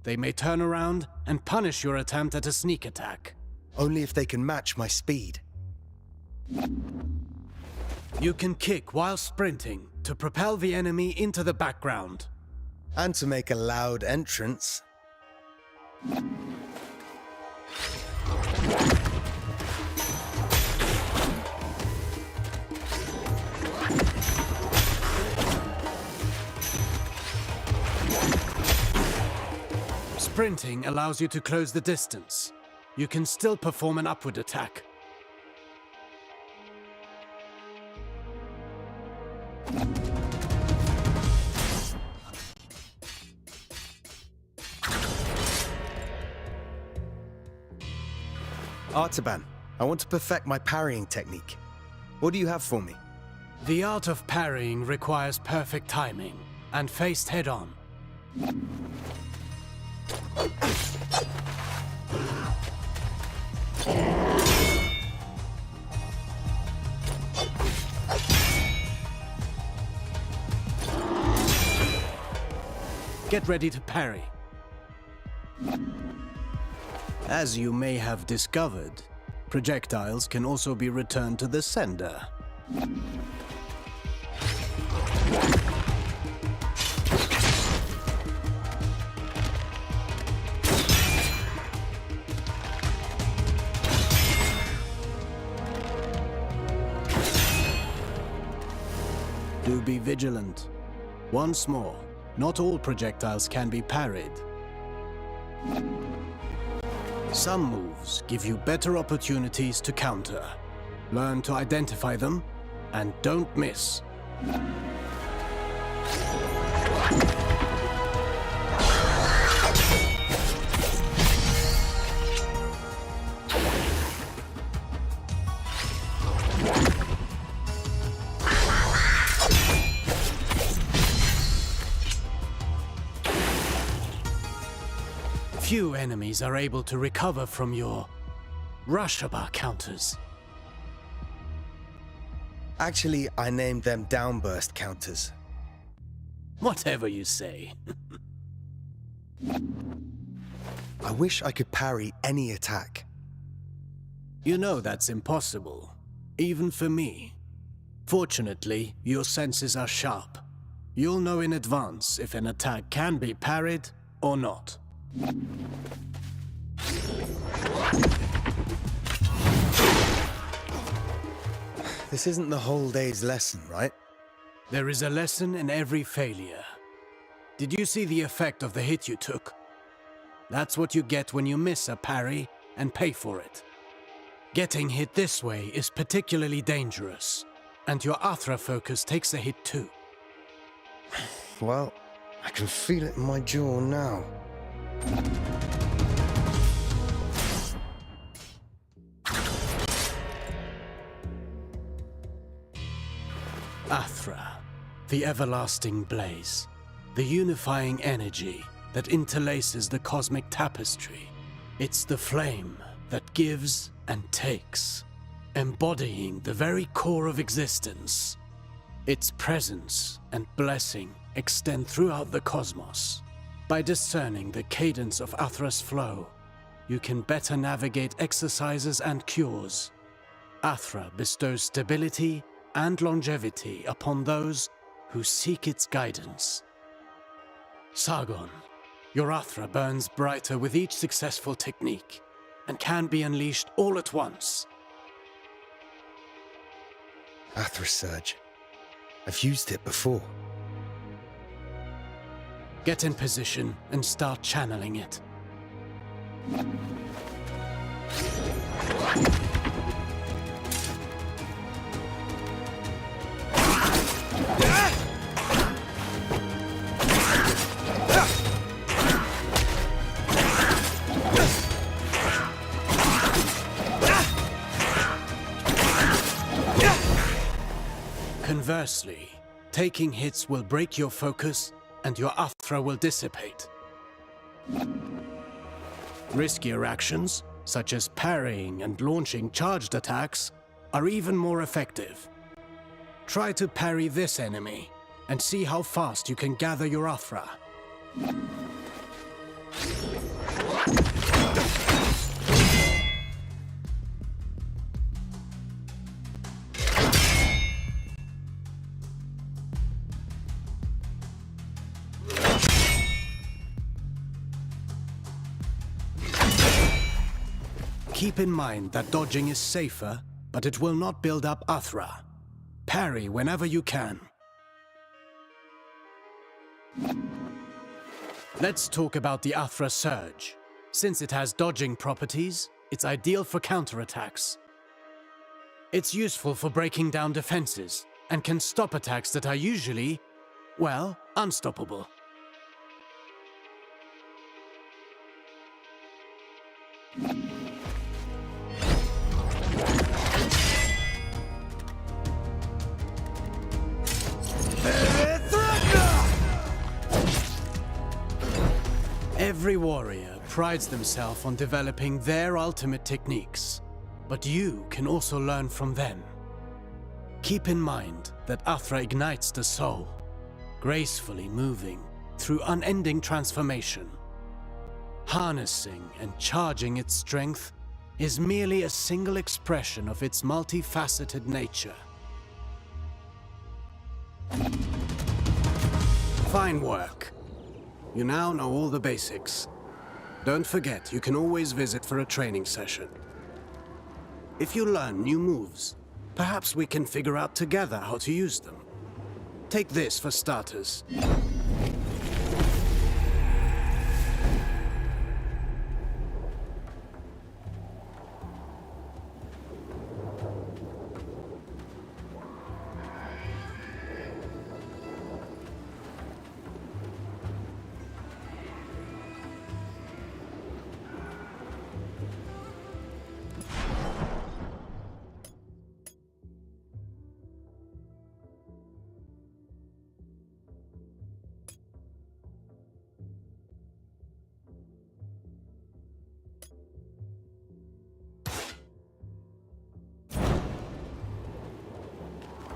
S13: They may turn around and punish your attempt at a sneak attack.
S5: Only if they can match my speed.
S13: You can kick while sprinting to propel the enemy into the background.
S5: And to make a loud entrance.
S13: Sprinting allows you to close the distance. You can still perform an upward attack.
S5: Artaban, I want to perfect my parrying technique. What do you have for me?
S13: The art of parrying requires perfect timing and faced head-on. Get ready to parry. As you may have discovered, projectiles can also be returned to the sender. Do be vigilant. Once more, not all projectiles can be parried. Some moves give you better opportunities to counter. Learn to identify them, and don't miss. Few enemies are able to recover from your Rushabar counters.
S5: Actually, I named them downburst counters.
S13: Whatever you say.
S5: I wish I could parry any attack.
S13: You know that's impossible, even for me. Fortunately, your senses are sharp. You'll know in advance if an attack can be parried or not.
S5: This isn't the whole day's lesson, right?
S13: There is a lesson in every failure. Did you see the effect of the hit you took? That's what you get when you miss a parry and pay for it. Getting hit this way is particularly dangerous, and your Athra focus takes a hit too.
S5: Well, I can feel it in my jaw now.
S13: Athra, the everlasting blaze, the unifying energy that interlaces the cosmic tapestry. It's the flame that gives and takes. embodying the very core of existence. Its presence and blessing extend throughout the cosmos. By discerning the cadence of Athra's flow, you can better navigate exercises and cures. Athra bestows stability and longevity upon those who seek its guidance. Sargon, your Athra burns brighter with each successful technique, and can be unleashed all at once.
S5: Athra Surge. I've used it before.
S13: Get in position and start channeling it. Conversely, taking hits will break your focus and your Athra will dissipate. Riskier actions, such as parrying and launching charged attacks, are even more effective. Try to parry this enemy and see how fast you can gather your Athra. Keep in mind that dodging is safer, but it will not build up Athra. Parry whenever you can. Let's talk about the Athra Surge. Since it has dodging properties, it's ideal for counterattacks. It's useful for breaking down defenses, and can stop attacks that are usually, well, unstoppable. Every warrior prides themselves on developing their ultimate techniques, but you can also learn from them. Keep in mind that Athra ignites the soul, gracefully moving through unending transformation. Harnessing and charging its strength is merely a single expression of its multifaceted nature. Fine work. You now know all the basics. Don't forget, you can always visit for a training session. If you learn new moves, perhaps we can figure out together how to use them. Take this for starters.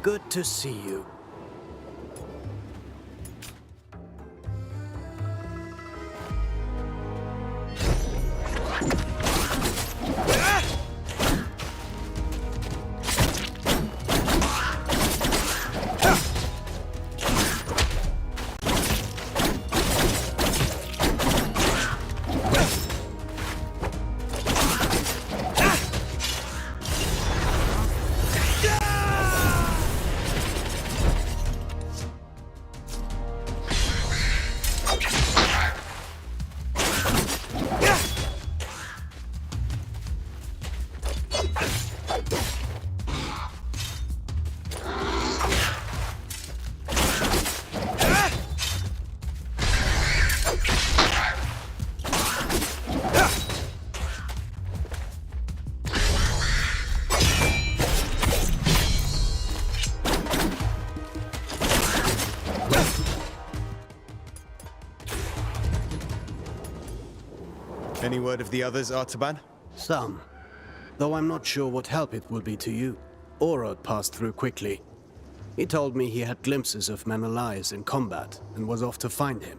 S13: Good to see you.
S5: Any word of the others, Artaban?
S13: Some. though I'm not sure what help it will be to you. Orod passed through quickly. He told me he had glimpses of Menelaus in combat and was off to find him.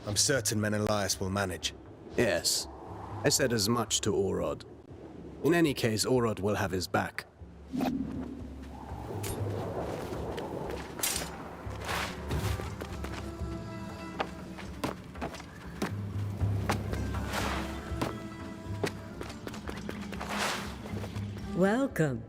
S5: I'm certain Menelaus will manage.
S13: Yes, I said as much to Orod. In any case, Orod will have his back.
S17: Welcome.